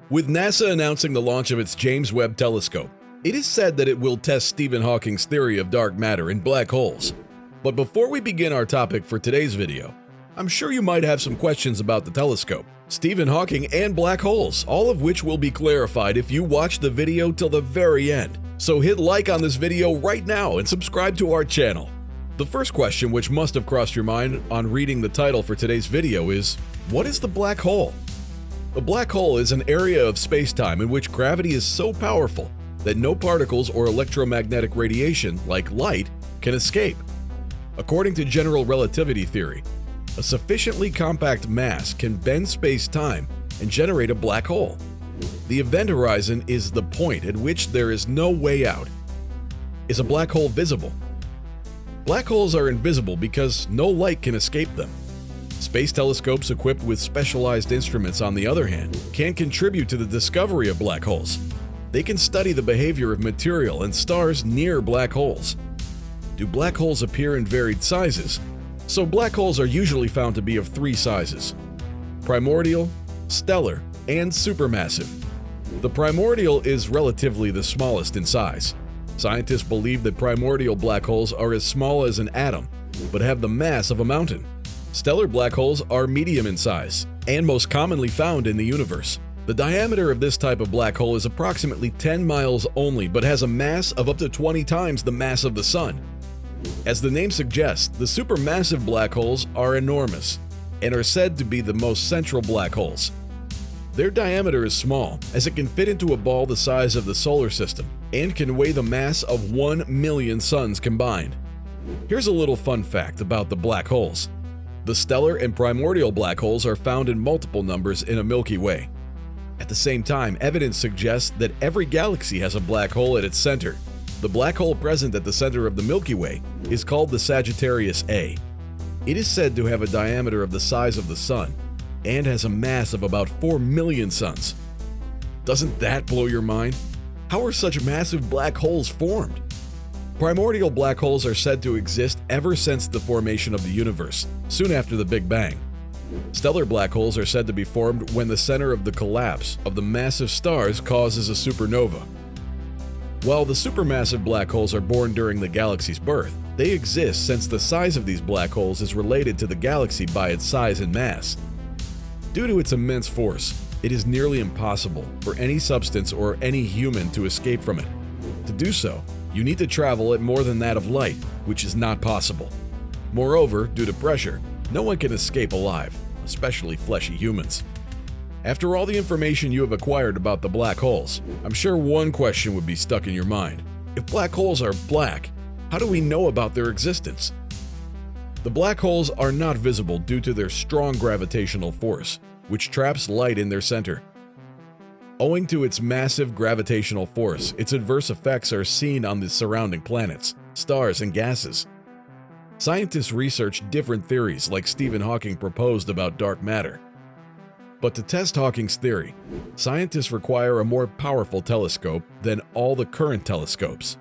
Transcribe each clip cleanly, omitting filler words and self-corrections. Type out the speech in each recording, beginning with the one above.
With NASA announcing the launch of its James Webb Telescope, it is said that it will test Stephen Hawking's theory of dark matter and black holes. But before we begin our topic for today's video, I'm sure you might have some questions about the telescope, Stephen Hawking, and black holes, all of which will be clarified if you watch the video till the very end. So hit like on this video right now and subscribe to our channel. The first question which must have crossed your mind on reading the title for today's video is, what is the black hole? A black hole is an area of space-time in which gravity is so powerful that no particles or electromagnetic radiation, like light, can escape. According to general relativity theory, a sufficiently compact mass can bend space-time and generate a black hole. The event horizon is the point at which there is no way out. Is a black hole visible? Black holes are invisible because no light can escape them. Space telescopes equipped with specialized instruments, on the other hand, can contribute to the discovery of black holes. They can study the behavior of material and stars near black holes. Do black holes appear in varied sizes? So black holes are usually found to be of three sizes: primordial, stellar, and supermassive. The primordial is relatively the smallest in size. Scientists believe that primordial black holes are as small as an atom, but have the mass of a mountain. Stellar black holes are medium in size and most commonly found in the universe. The diameter of this type of black hole is approximately 10 miles only, but has a mass of up to 20 times the mass of the Sun. As the name suggests, the supermassive black holes are enormous and are said to be the most central black holes. Their diameter is small, as it can fit into a ball the size of the solar system and can weigh the mass of 1 million suns combined. Here's a little fun fact about the black holes. The stellar and primordial black holes are found in multiple numbers in a Milky Way. At the same time, evidence suggests that every galaxy has a black hole at its center. The black hole present at the center of the Milky Way is called the Sagittarius A. It is said to have a diameter of the size of the Sun and has a mass of about 4 million suns. Doesn't that blow your mind? How are such massive black holes formed? Primordial black holes are said to exist ever since the formation of the universe, soon after the Big Bang. Stellar black holes are said to be formed when the center of the collapse of the massive stars causes a supernova. While the supermassive black holes are born during the galaxy's birth, they exist since the size of these black holes is related to the galaxy by its size and mass. Due to its immense force, it is nearly impossible for any substance or any human to escape from it. To do so, you need to travel at more than that of light, which is not possible. Moreover, due to pressure, no one can escape alive, especially fleshy humans. After all the information you have acquired about the black holes, I'm sure one question would be stuck in your mind. If black holes are black, how do we know about their existence? The black holes are not visible due to their strong gravitational force, which traps light in their center. Owing to its massive gravitational force, its adverse effects are seen on the surrounding planets, stars, and gases. Scientists research different theories like Stephen Hawking proposed about dark matter. But to test Hawking's theory, scientists require a more powerful telescope than all the current telescopes.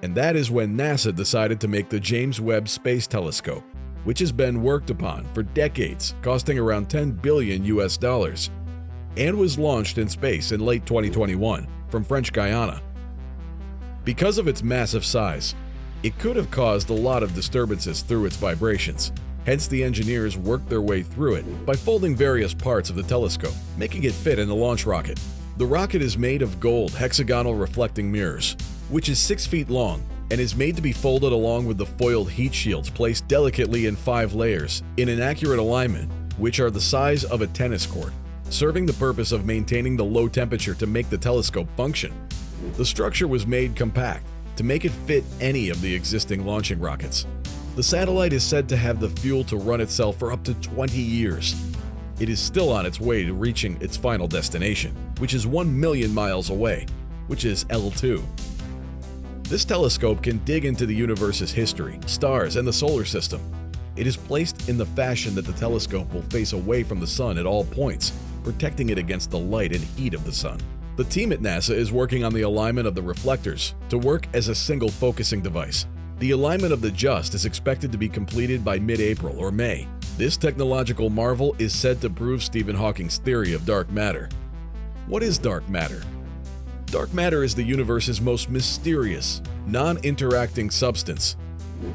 And that is when NASA decided to make the James Webb Space Telescope, which has been worked upon for decades, costing around $10 billion US, and was launched in space in late 2021 from French Guiana. Because of its massive size, it could have caused a lot of disturbances through its vibrations. Hence, the engineers worked their way through it by folding various parts of the telescope, making it fit in the launch rocket. The rocket is made of gold hexagonal reflecting mirrors, which is 6 feet long and is made to be folded along with the foiled heat shields placed delicately in 5 layers in an accurate alignment, which are the size of a tennis court, serving the purpose of maintaining the low temperature to make the telescope function. The structure was made compact to make it fit any of the existing launching rockets. The satellite is said to have the fuel to run itself for up to 20 years. It is still on its way to reaching its final destination, which is 1 million miles away, which is L2. This telescope can dig into the universe's history, stars, and the solar system. It is placed in the fashion that the telescope will face away from the Sun at all points, protecting it against the light and heat of the Sun. The team at NASA is working on the alignment of the reflectors to work as a single focusing device. The alignment of the JWST is expected to be completed by mid-April or May. This technological marvel is said to prove Stephen Hawking's theory of dark matter. What is dark matter? Dark matter is the universe's most mysterious, non-interacting substance.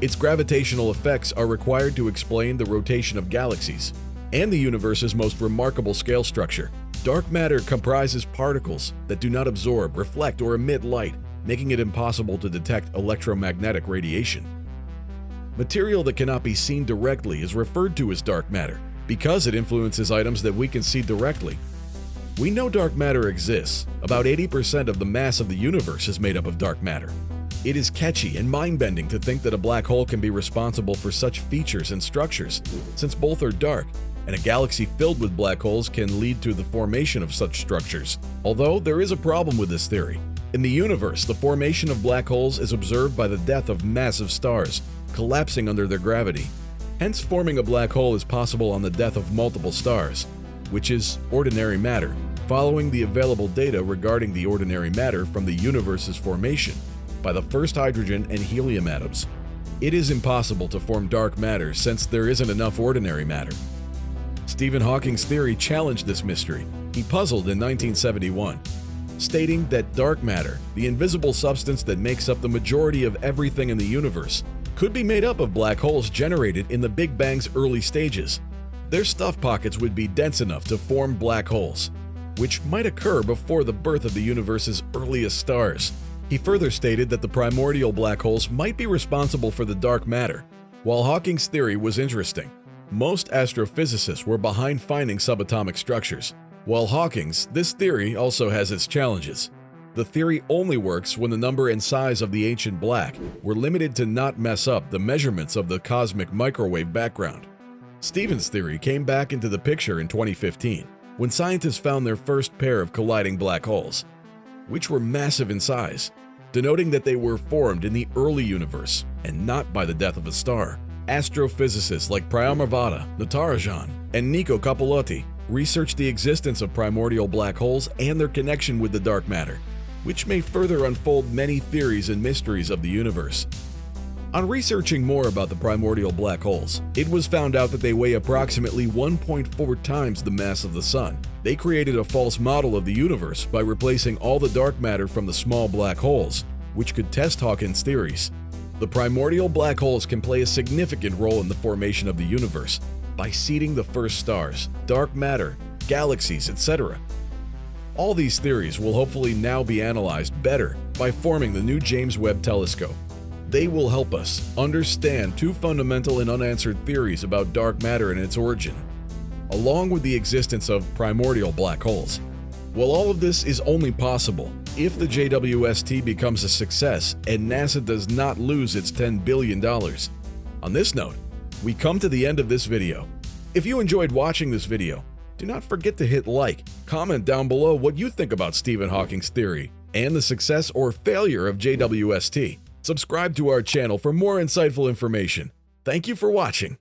Its gravitational effects are required to explain the rotation of galaxies and the universe's most remarkable scale structure. Dark matter comprises particles that do not absorb, reflect, or emit light, making it impossible to detect electromagnetic radiation. Material that cannot be seen directly is referred to as dark matter because it influences items that we can see directly. We know dark matter exists. About 80% of the mass of the universe is made up of dark matter. It is catchy and mind-bending to think that a black hole can be responsible for such features and structures, since both are dark, and a galaxy filled with black holes can lead to the formation of such structures. Although there is a problem with this theory. In the universe, the formation of black holes is observed by the death of massive stars, collapsing under their gravity. Hence, forming a black hole is possible on the death of multiple stars, which is ordinary matter, following the available data regarding the ordinary matter from the universe's formation by the first hydrogen and helium atoms. It is impossible to form dark matter since there isn't enough ordinary matter. Stephen Hawking's theory challenged this mystery. He puzzled in 1971, stating that dark matter, the invisible substance that makes up the majority of everything in the universe, could be made up of black holes generated in the Big Bang's early stages. Their stuff pockets would be dense enough to form black holes, which might occur before the birth of the universe's earliest stars. He further stated that the primordial black holes might be responsible for the dark matter. While Hawking's theory was interesting, most astrophysicists were behind finding subatomic structures. While Hawking's, this theory also has its challenges. The theory only works when the number and size of the ancient black were limited to not mess up the measurements of the cosmic microwave background. Stephen's theory came back into the picture in 2015, when scientists found their first pair of colliding black holes, which were massive in size, denoting that they were formed in the early universe and not by the death of a star. Astrophysicists like Priyamavada, Natarajan, and Nico Capellotti researched the existence of primordial black holes and their connection with the dark matter, which may further unfold many theories and mysteries of the universe. On researching more about the primordial black holes, it was found out that they weigh approximately 1.4 times the mass of the Sun. They created a false model of the universe by replacing all the dark matter from the small black holes, which could test Hawking's theories. The primordial black holes can play a significant role in the formation of the universe by seeding the first stars, dark matter, galaxies, etc. All these theories will hopefully now be analyzed better by forming the new James Webb Telescope. They will help us understand two fundamental and unanswered theories about dark matter and its origin, along with the existence of primordial black holes. Well, all of this is only possible if the JWST becomes a success and NASA does not lose its $10 billion. On this note, we come to the end of this video. If you enjoyed watching this video, do not forget to hit like, comment down below what you think about Stephen Hawking's theory and the success or failure of JWST. Subscribe to our channel for more insightful information. Thank you for watching.